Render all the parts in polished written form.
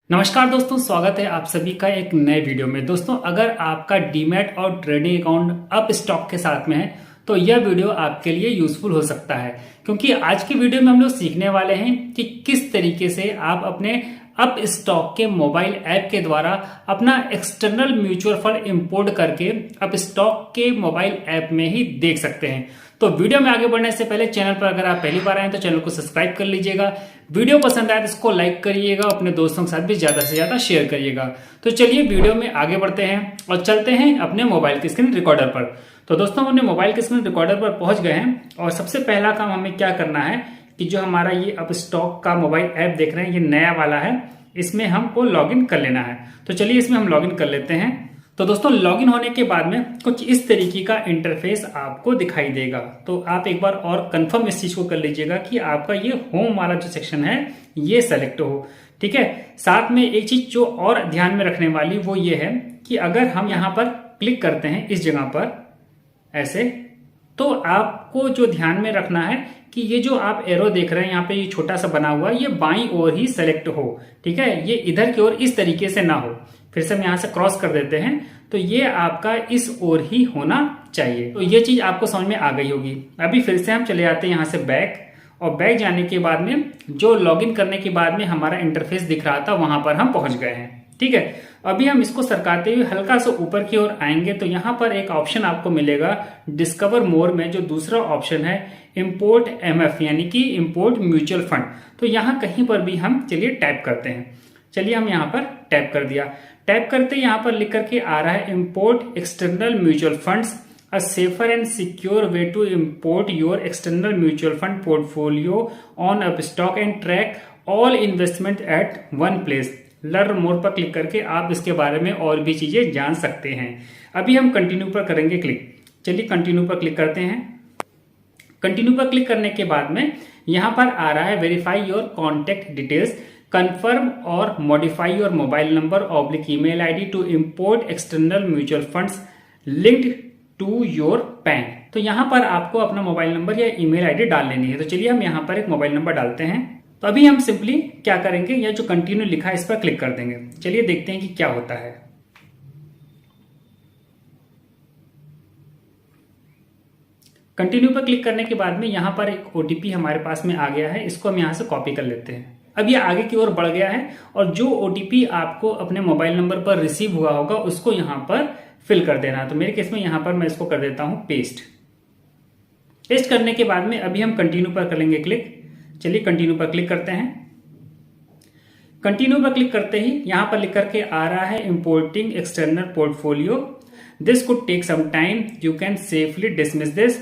नमस्कार दोस्तों, स्वागत है आप सभी का एक नए वीडियो में। दोस्तों, अगर आपका डीमैट और ट्रेडिंग अकाउंट अप स्टॉक के साथ में है तो यह वीडियो आपके लिए यूजफुल हो सकता है, क्योंकि आज की वीडियो में हम लोग सीखने वाले हैं कि किस तरीके से आप अपने अप स्टॉक के मोबाइल ऐप के द्वारा अपना एक्सटर्नल म्यूचुअल फंड इंपोर्ट करके अप स्टॉक के मोबाइल ऐप में ही देख सकते हैं। तो वीडियो में आगे बढ़ने से पहले चैनल पर अगर आप पहली बार आए तो चैनल को सब्सक्राइब कर लीजिएगा। वीडियो पसंद आए तो इसको लाइक करिएगा, अपने दोस्तों के साथ भी ज्यादा से ज्यादा शेयर करिएगा। तो चलिए वीडियो में आगे बढ़ते हैं और चलते हैं अपने मोबाइल की स्क्रीन रिकॉर्डर पर। तो दोस्तों, हम अपने मोबाइल की स्क्रीन रिकॉर्डर पर पहुंच गए हैं और सबसे पहला काम हमें क्या करना है कि जो हमारा ये अप स्टॉक का मोबाइल ऐप देख रहे हैं, ये नया वाला है, इसमें हमको लॉगिन कर लेना है। तो चलिए इसमें हम लॉगिन कर लेते हैं। तो दोस्तों, लॉगिन होने के बाद में कुछ इस तरीके का इंटरफेस आपको दिखाई देगा। तो आप एक बार और कंफर्म इस चीज को कर लीजिएगा कि आपका ये होम वाला जो सेक्शन है ये सेलेक्ट हो। ठीक है। साथ में एक चीज जो और ध्यान में रखने वाली वो ये है कि अगर हम यहाँ पर क्लिक करते हैं इस जगह पर ऐसे, तो आपको जो ध्यान में रखना है कि ये जो आप एरो देख रहे हैं यहाँ पे ये छोटा सा बना हुआ है, ये बाईं ओर ही सेलेक्ट हो। ठीक है, ये इधर की ओर इस तरीके से ना हो। फिर से हम यहाँ से क्रॉस कर देते हैं तो ये आपका इस ओर ही होना चाहिए। तो ये चीज आपको समझ में आ गई होगी। अभी फिर से हम चले जाते हैं यहाँ से बैक, और बैक जाने के बाद में जो लॉगिन करने के बाद में हमारा इंटरफेस दिख रहा था वहां पर हम पहुंच गए हैं। ठीक है, अभी हम इसको सरकाते हुए हल्का सा ऊपर की ओर आएंगे तो यहाँ पर एक ऑप्शन आपको मिलेगा डिस्कवर मोर में, जो दूसरा ऑप्शन है इंपोर्ट एमएफ यानी कि इंपोर्ट म्यूचुअल फंड। तो यहाँ कहीं पर भी हम चलिए टैप करते हैं। चलिए हम यहाँ पर टैप कर दिया। टैप करते यहाँ पर लिख करके आ रहा है import external mutual funds, a safer and secure way to import your external mutual fund portfolio on Upstock and track all investment at one place। Learn more पर क्लिक करके आप इसके बारे में और भी चीजें जान सकते हैं। अभी हम कंटिन्यू पर करेंगे क्लिक। चलिए कंटिन्यू पर क्लिक करते हैं। कंटिन्यू पर क्लिक करने के बाद में यहां पर आ रहा है verify your contact details, confirm or modify your mobile number / email ID to import external mutual funds linked to your PAN। तो यहां पर आपको अपना मोबाइल नंबर या ईमेल आईडी डाल लेनी है। तो चलिए हम यहां पर एक मोबाइल नंबर डालते हैं। तो अभी हम सिंपली क्या करेंगे, यह जो कंटिन्यू लिखा है इस पर क्लिक कर देंगे। चलिए देखते हैं कि क्या होता है। कंटिन्यू पर क्लिक करने के बाद में यहां पर एक ओटीपी हमारे पास में आ गया है, इसको हम यहां से कॉपी कर लेते हैं। अब ये आगे की ओर बढ़ गया है और जो ओटीपी आपको अपने मोबाइल नंबर पर रिसीव हुआ होगा उसको यहां पर फिल कर देना है। तो मेरे केस में यहां पर मैं इसको कर देता हूं पेस्ट। पेस्ट करने के बाद में अभी हम कंटिन्यू पर करेंगे क्लिक। चलिए कंटिन्यू पर क्लिक करते हैं। कंटिन्यू पर क्लिक करते ही यहां पर लिख करके आ रहा है importing external portfolio, this could take some time, you can safely dismiss this,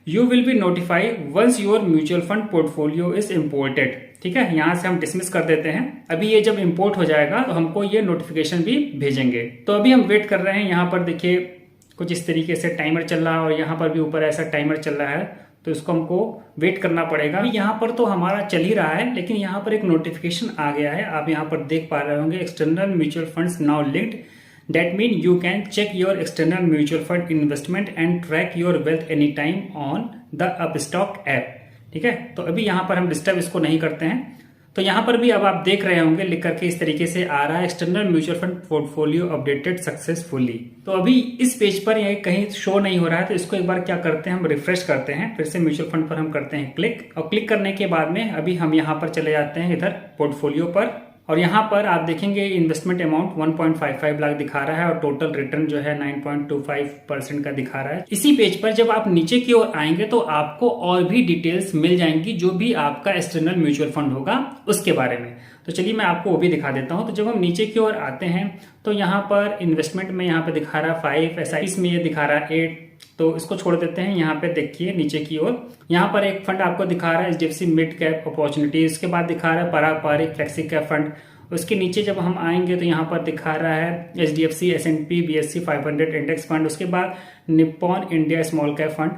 you will be notified once your mutual fund portfolio is imported. ठीक है, यहां से हम डिसमिस कर देते हैं। अभी ये जब इंपोर्ट हो जाएगा तो हमको ये नोटिफिकेशन भी भेजेंगे। तो अभी हम वेट कर रहे हैं। यहाँ पर देखिए कुछ इस तरीके से टाइमर चल रहा है और यहाँ पर भी ऊपर ऐसा टाइमर चल रहा है, तो इसको हमको वेट करना पड़ेगा। अभी यहाँ पर तो हमारा चल ही रहा है, लेकिन यहाँ पर एक नोटिफिकेशन आ गया है, आप यहाँ पर देख पा रहे होंगे, external mutual funds now linked, that mean you can check your external mutual fund investment and track your wealth anytime on the Upstock app। ठीक है, तो अभी यहां पर हम डिस्टर्ब इसको नहीं करते हैं। तो यहां पर भी अब आप देख रहे होंगे लिख करके इस तरीके से आ रहा है external mutual fund portfolio updated successfully. तो अभी इस पेज पर ये कहीं शो नहीं हो रहा है, तो इसको एक बार क्या करते हैं, हम रिफ्रेश करते हैं। फिर से म्यूचुअल फंड पर हम करते हैं क्लिक, और क्लिक करने के बाद में अभी हम यहाँ पर चले जाते हैं इधर पोर्टफोलियो पर, और यहाँ पर आप देखेंगे इन्वेस्टमेंट अमाउंट 1.55 लाख दिखा रहा है और टोटल रिटर्न जो है 9.25% का दिखा रहा है। इसी पेज पर जब आप नीचे की ओर आएंगे तो आपको और भी डिटेल्स मिल जाएंगी, जो भी आपका एक्सटर्नल म्यूचुअल फंड होगा उसके बारे में। तो चलिए मैं आपको वो भी दिखा देता हूँ। तो जब हम नीचे की ओर आते हैं तो यहाँ पर इन्वेस्टमेंट में यहाँ पे दिखा रहा है 5, एसआईपी में ये दिखा रहा है 8, तो इसको छोड़ देते हैं। यहाँ पे देखिए नीचे की ओर यहाँ पर एक फंड आपको दिखा रहा है एचडीएफसी मिड कैप अपॉर्चुनिटी, उसके बाद दिखा रहा है पारंपरिक फ्लेक्सी कैप फंड। उसके नीचे जब हम आएंगे तो यहाँ पर दिखा रहा है HDFC S&P BSc 500 index fund, उसके बाद Nippon India small cap fund,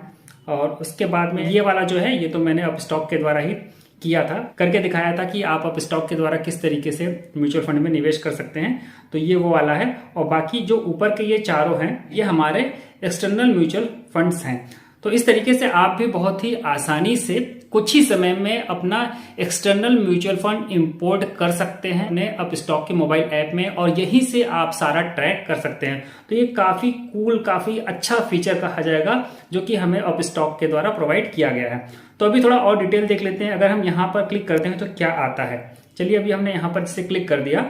और उसके बाद में ये वाला जो है ये तो मैंने अपस्टॉक के द्वारा ही किया था, करके दिखाया था कि आप अपस्टॉक के द्वारा किस तरीके से म्यूचुअल फंड में निवेश कर सकते हैं। तो ये वो वाला है, और बाकी जो ऊपर के ये चारों हैं ये हमारे एक्सटर्नल म्यूचुअल फंड्स हैं। तो इस तरीके से आप भी बहुत ही आसानी से कुछ ही समय में अपना एक्सटर्नल म्यूचुअल फंड इंपोर्ट कर सकते हैं अपने अपस्टॉक के मोबाइल ऐप में, और यहीं से आप सारा ट्रैक कर सकते हैं। तो ये काफी कूल, काफी अच्छा फीचर कहा जाएगा जो कि हमें अपस्टॉक के द्वारा प्रोवाइड किया गया है। तो अभी थोड़ा और डिटेल देख लेते हैं। अगर हम यहाँ पर क्लिक करते हैं तो क्या आता है, चलिए अभी हमने यहाँ पर जैसे क्लिक कर दिया,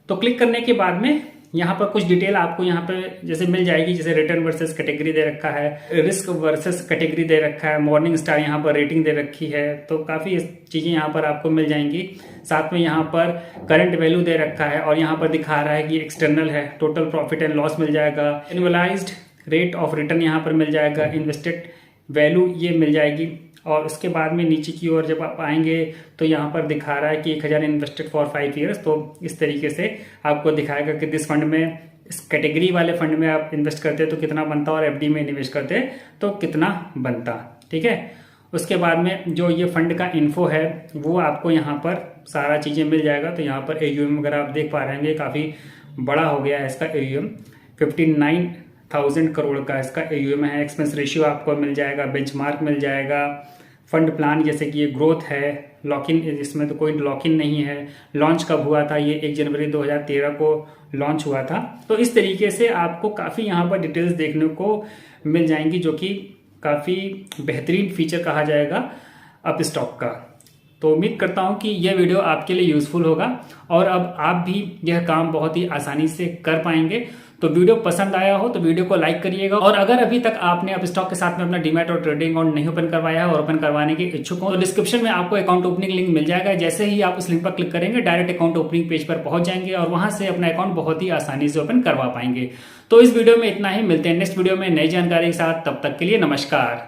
तो क्लिक करने के बाद में यहाँ पर कुछ डिटेल आपको यहाँ पे जैसे मिल जाएगी, जैसे रिटर्न वर्सेस कैटेगरी दे रखा है, रिस्क वर्सेस कैटेगरी दे रखा है, मॉर्निंग स्टार यहाँ पर रेटिंग दे रखी है। तो काफी चीजें यहाँ पर आपको मिल जाएंगी। साथ में यहाँ पर करंट वैल्यू दे रखा है और यहाँ पर दिखा रहा है कि एक्सटर्नल है। टोटल प्रॉफिट एंड लॉस मिल जाएगा, एनुअलाइज्ड रेट ऑफ रिटर्न यहाँ पर मिल जाएगा, इन्वेस्टेड वैल्यू ये मिल जाएगी। और उसके बाद में नीचे की ओर जब आप आएंगे तो यहाँ पर दिखा रहा है कि 1000 इन्वेस्टेड फॉर 5 ईयर्स। तो इस तरीके से आपको दिखाएगा कि दिस फंड में, इस कैटेगरी वाले फंड में आप इन्वेस्ट करते हैं तो कितना बनता, और एफडी में इन्वेस्ट करते हैं तो कितना बनता। ठीक है, उसके बाद में जो ये फंड का इन्फो है वो आपको यहाँ पर सारा चीजें मिल जाएगा। तो यहाँ पर AUM अगर आप देख पा रहे हैं काफी बड़ा हो गया है इसका AUM, 59,000 करोड़ का इसका AUM है। एक्सपेंस रेशियो आपको मिल जाएगा, बेंचमार्क मिल जाएगा, फंड प्लान जैसे कि ये ग्रोथ है, लॉक इन, इसमें तो कोई लॉक इन नहीं है। लॉन्च कब हुआ था, ये 1 जनवरी 2013 को लॉन्च हुआ था। तो इस तरीके से आपको काफी यहाँ पर डिटेल्स देखने को मिल जाएंगी जो कि काफी बेहतरीन फीचर कहा जाएगा अपस्टॉक का। तो उम्मीद करता हूं कि यह वीडियो आपके लिए यूजफुल होगा और अब आप भी यह काम बहुत ही आसानी से कर पाएंगे। तो वीडियो पसंद आया हो तो वीडियो को लाइक करिएगा, और अगर अभी तक आपने अपस्टॉक के साथ में अपना डीमैट और ट्रेडिंग अकाउंट नहीं ओपन करवाया है और ओपन करवाने के इच्छुक हो तो डिस्क्रिप्शन में आपको अकाउंट ओपनिंग लिंक मिल जाएगा। जैसे ही आप उस लिंक पर क्लिक करेंगे डायरेक्ट अकाउंट ओपनिंग पेज पर पहुंच जाएंगे और वहां से अपना अकाउंट बहुत ही आसानी से ओपन करवा पाएंगे। तो इस वीडियो में इतना ही, मिलते हैं नेक्स्ट वीडियो में नई जानकारी के साथ। तब तक के लिए नमस्कार।